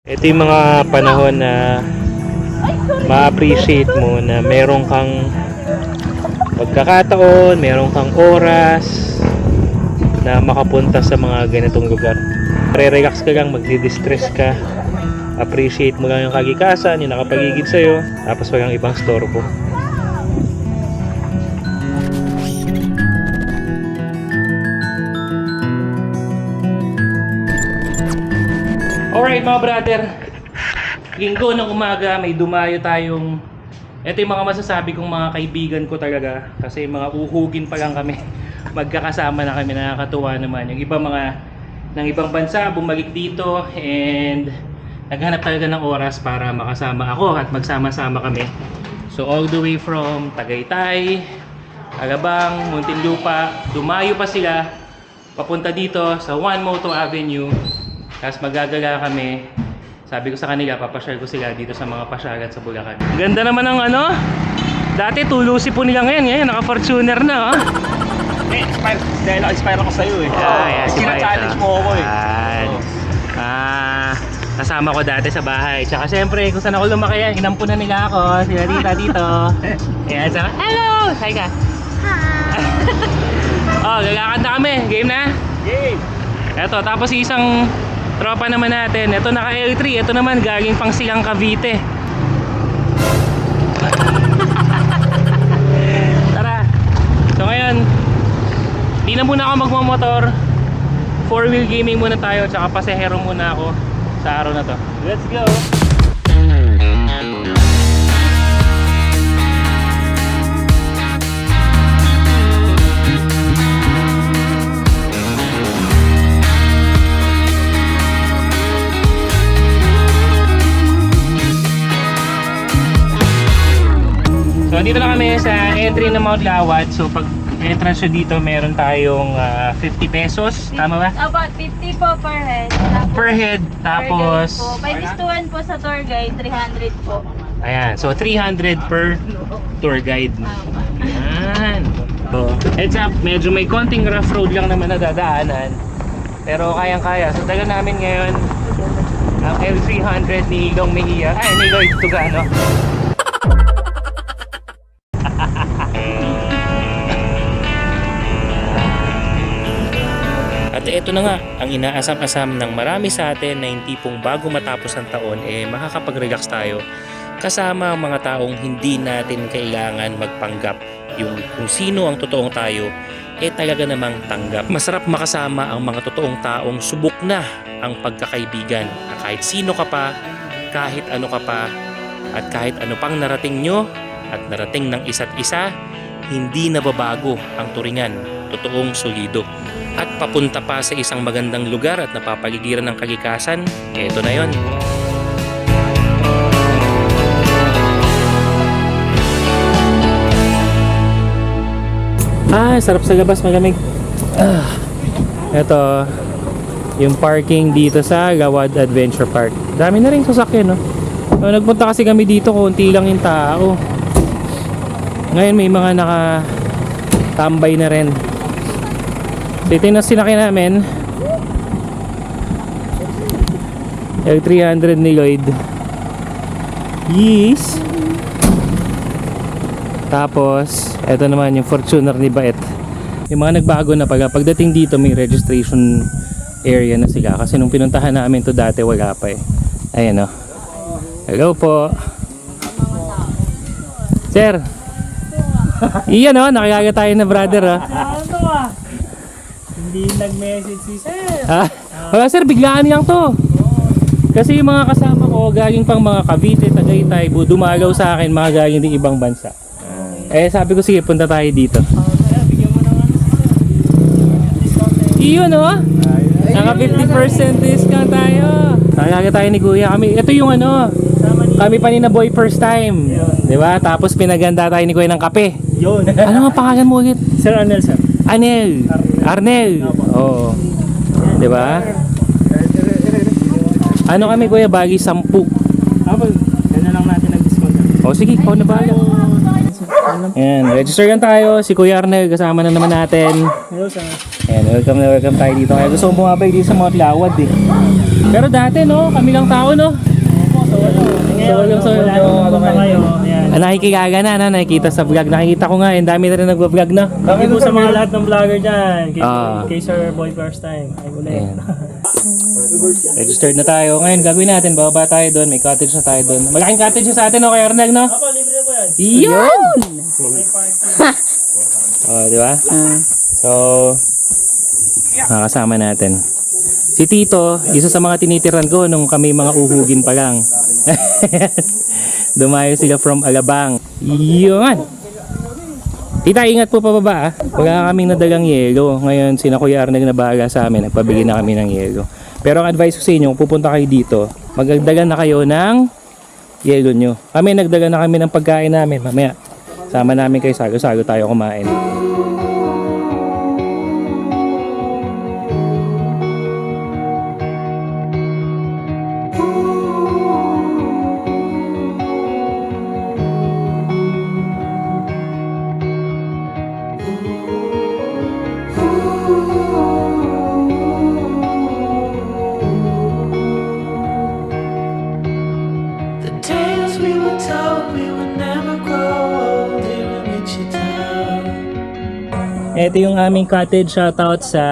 Ito yung mga panahon na ma-appreciate mo na meron kang pagkakataon, meron kang oras na makapunta sa mga ganitong lugar. Re-relax ka lang, magdi-distress ka, appreciate mo lang yung kagikasan, yung nakapaligid sa'yo, tapos walang ibang storbo. Alright mga brother, linggo ng umaga may dumayo tayong, ito yung mga masasabi kong mga kaibigan ko talaga, kasi mga uhugin pa lang kami, magkakasama na kami, nakakatuwa naman. Yung iba mga ng ibang bansa bumalik dito and naghanap talaga ng oras para makasama ako at magsama-sama kami. So all the way from Tagaytay, Alabang, Muntinlupa, dumayo pa sila papunta dito sa One Moto Avenue. Tapos magagala kami. Sabi ko sa kanila, papashare ko sila dito sa mga pasyagan sa Bulacan. Ganda naman ng ano. Dati tulusi po nila ngayon. Ngayon naka-Fortuner na, oh. Dahil na-inspire ako sa'yo eh. Sina-challenge mo ako eh. Kasama ko dati sa bahay. Tsaka siyempre, kung saan ako lumaki yan, inampunan nila ako. Sila tita dito. Ayan, sama. Hello! Hi ka. Hi! Oh, gagakanta kami. Game na? Game! Eto, tapos isang tropa naman natin. Ito naka L3. Ito naman galing pang Silang Cavite. Tara. So ngayon, di na muna ako magmamotor. 4-wheel gaming muna tayo. Tsaka pasahero muna ako sa araw na to. Let's go! So dito na kami sa entry ng Mount Lawad. So pag entrance nyo dito, meron tayong 50 pesos. Tama ba? About 50 po per head. Per head. Tapos 5:1 po sa tour guide, 300 po. ayan, so 300 per tour guide. Ayan. So, heads up, medyo may konting rough road lang naman na dadaanan. Pero kayang-kaya. So dala namin ngayon ang L300 ni Ilong Mejia. Ay, ni Lloyd Tugano. At ito na nga, ang inaasam-asam ng marami sa atin na yung tipong bago matapos ang taon, makakapag-relax tayo kasama ang mga taong hindi natin kailangan magpanggap. Yung kung sino ang totoong tayo, talaga namang tanggap. Masarap makasama ang mga totoong taong subok na ang pagkakaibigan. Na kahit sino ka pa, kahit ano ka pa, at kahit ano pang narating nyo at narating ng isa't isa, hindi nababago ang turingan, totoong solido. At papunta pa sa isang magandang lugar at napapaligiran ng kalikasan, eto na yon. Sarap sa labas, malamig. Eto, yung parking dito sa Lawad Adventure Park. Dami na rin sasakyan, no? So, nagpunta kasi kami dito, konti lang yung tao. Ngayon may mga nakatambay na rin. So ito yung sinakyan namin, L300 ni Lloyd. Yes. Tapos ito naman yung Fortuner ni Baet. Yung mga nagbago na pagdating dito may registration area na sila. Kasi nung pinuntahan namin to dati wala pa eh. Ayan o. Hello po Sir. Iyan o, nakilala tayo na brother o. Hindi nag-message si sir. Wala sir, biglaan lang to. Kasi yung mga kasama ko galing pang mga Cavite, Tagaytay, dumalaw sa akin mga galing din ibang bansa. Sabi ko sige, punta tayo dito. Bigyan mo naman Iyon o. Naka 50% discount tayo. Nakilala tayo ni Kuya. Ito yung ano, kami pa ni na boy first time. Diba? Tapos pinaganda tayo ni Kuya ng kape. yun. Ano nga pangalan mo ulit? Sir Arnel, sir. Arnel. Oo. Diba? Ano kami Kuya? Bagi 10. Yan na lang natin nag-discount. O sige, ikaw na ba? Ayan, register lang tayo. Si Kuya Arnel, kasama na naman natin. Hello, sir. Ayan, welcome na welcome tayo dito. Kaya gusto kong bumabay dito sa Mount Lawad eh. Pero dati no, kami lang tao no. Solo. Nakikikaga na, nakikita sa vlog. Nakikita ko nga, dami na rin nagbablog na. Kami po sa mga lahat ng vlogger dyan. Kay Ah. Sir Boy First Time. Ay ulit. Ayan. Registered na tayo. Ngayon, gagawin natin, bababa tayo doon. May cottage na tayo doon. Malaking cottage sa atin, no, kay Arnel, no? Ako, libre po yan. Yun! Oh, di ba? So, makakasama natin. Si Tito, isa sa mga tinitiran ko nung kami mga uhugin pa lang. Dumayo sila from Alabang. Yun! Tita, ingat po pababa ah. Wala kaming nadalang yelo. Ngayon, sina Kuya Arnel na bahala sa amin. Nagpabili na kami ng yelo. Pero ang advice ko sa inyo, kung pupunta kayo dito, magdagdagan na kayo ng yelo nyo. Kami, nagdagan na kami ng pagkain namin. Mamaya, sama namin kayo, salo-salo tayo kumain. The tales we were told we would never grow old here in Wichita. Ito yung aming cottage. Shoutout sa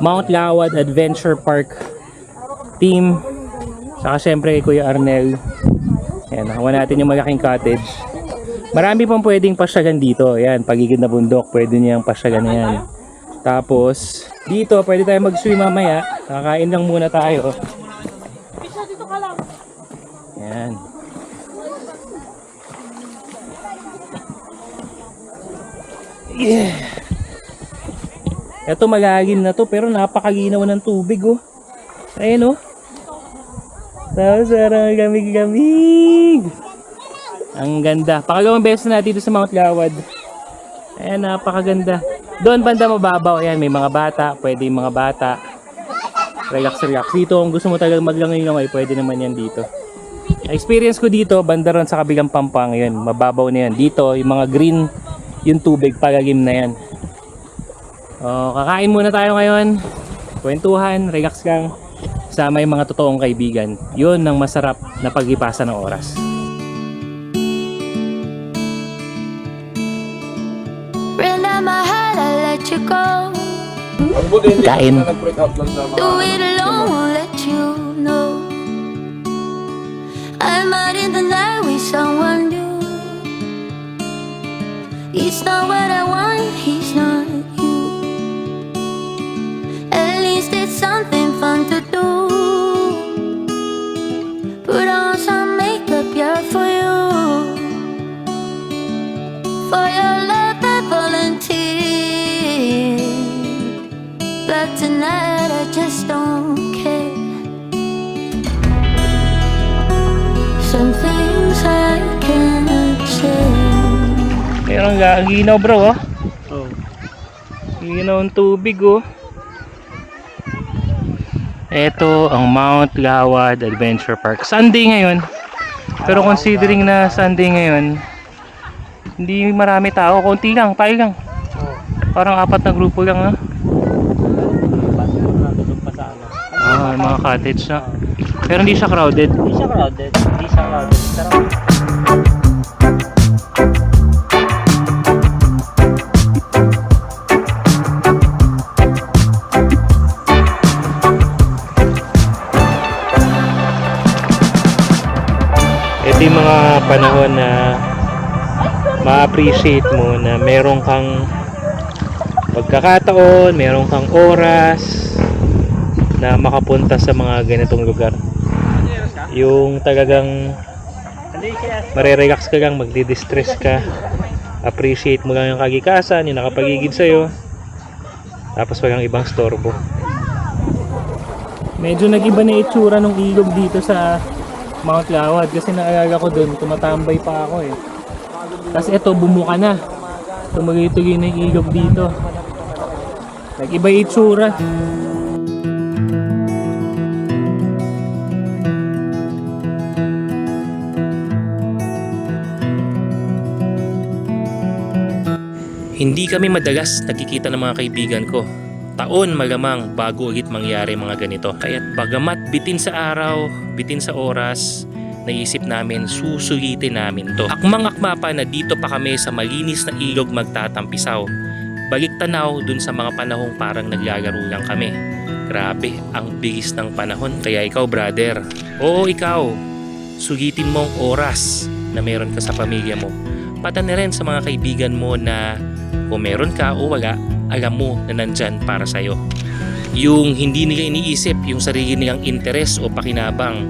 Mount Lawad Adventure Park team. Saka syempre kay Kuya Arnel. Ayan, nakawa natin yung malaking cottage. Marami pang pwedeng pasyagan dito. Ayan, pagigid na bundok, pwede niyang pasyagan na yan. Tapos, dito pwede tayo mag-swim mamaya. Kakain lang muna tayo. Ayan. Yeah. Ito malalim na to pero napakaginaw ng tubig oh. Ayun oh. Tapos parang gamig-gamig. Ang ganda. Pakalawang beses na dito sa Mount Lawad. Ayan, napakaganda. Doon banda mababaw. Ayan, may mga bata. Pwede yung mga bata. Relax. Dito kung gusto mo talagang maglangoy-langoy, pwede naman yan dito. Experience ko dito, banda ron sa kabilang Pampang. Yun, mababaw na yan. Dito, yung mga green, yung tubig, palalim na yan. Kakain muna tayo ngayon. Kwentuhan, relax lang. Sama yung mga totoong kaibigan. Yun ang masarap na paglipasan ng oras. Ran down my heart, I let you go. Kain. Do it alone, won't let you know. I'm out in the night with someone new. It's not what I want, he's not you. At least it's something fun to do. Put on some makeup, yeah, for you. For your love, I volunteer. But tonight I just don't care. Some things I cannot say. Meron nga, ang ginaw bro oh. Oh. Ginaw ang tubig oh. Ito ang Mount Lawad Adventure Park. Sunday ngayon. Pero considering na Sunday ngayon, hindi marami tao. Konti lang, tayo lang. Parang 4 na grupo lang no? Ah, mga cottage na. Pero hindi siya crowded. Hindi siya crowded. Sarap. Ito yung mga panahon na ma-appreciate mo na meron kang pagkakataon, meron kang oras na makapunta sa mga ganitong lugar. Yung talagang marerelax ka lang, magdi-distress ka, appreciate mo lang yung kagikasan, yung nakapagigid sa'yo, tapos walang ibang storbo. Medyo nag-iba na itsura ng ilog dito sa Mount Lawad kasi naalala ko doon, tumatambay pa ako eh. Tapos ito, bumuka na. Tumuloy-tuloy na yung ilog dito. Nag-iba yung itsura. Hindi kami madalas nagkikita ng mga kaibigan ko. Taon malamang bago ulit mangyari mga ganito. Kaya't bagamat bitin sa araw, bitin sa oras, naisip namin susulitin namin to. Akmang-akma pa na dito pa kami sa malinis na ilog magtatampisaw. Balik tanaw dun sa mga panahong parang naglalaro lang kami. Grabe, ang bilis ng panahon. Kaya ikaw brother, oo ikaw, sulitin mo ang oras na meron ka sa pamilya mo. Pati na rin sa mga kaibigan mo na kung meron ka o wala, alam mo na nandyan para sa'yo. Yung hindi nila iniisip yung sarili nilang interes o pakinabang,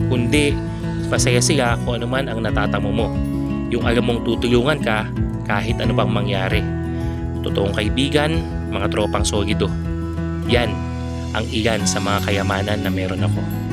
kundi pasaya sila kung ano man ang natatamo mo. Yung alam mong tutulungan ka kahit ano bang mangyari. Totoong kaibigan, mga tropang solido. Yan ang ilan sa mga kayamanan na meron ako.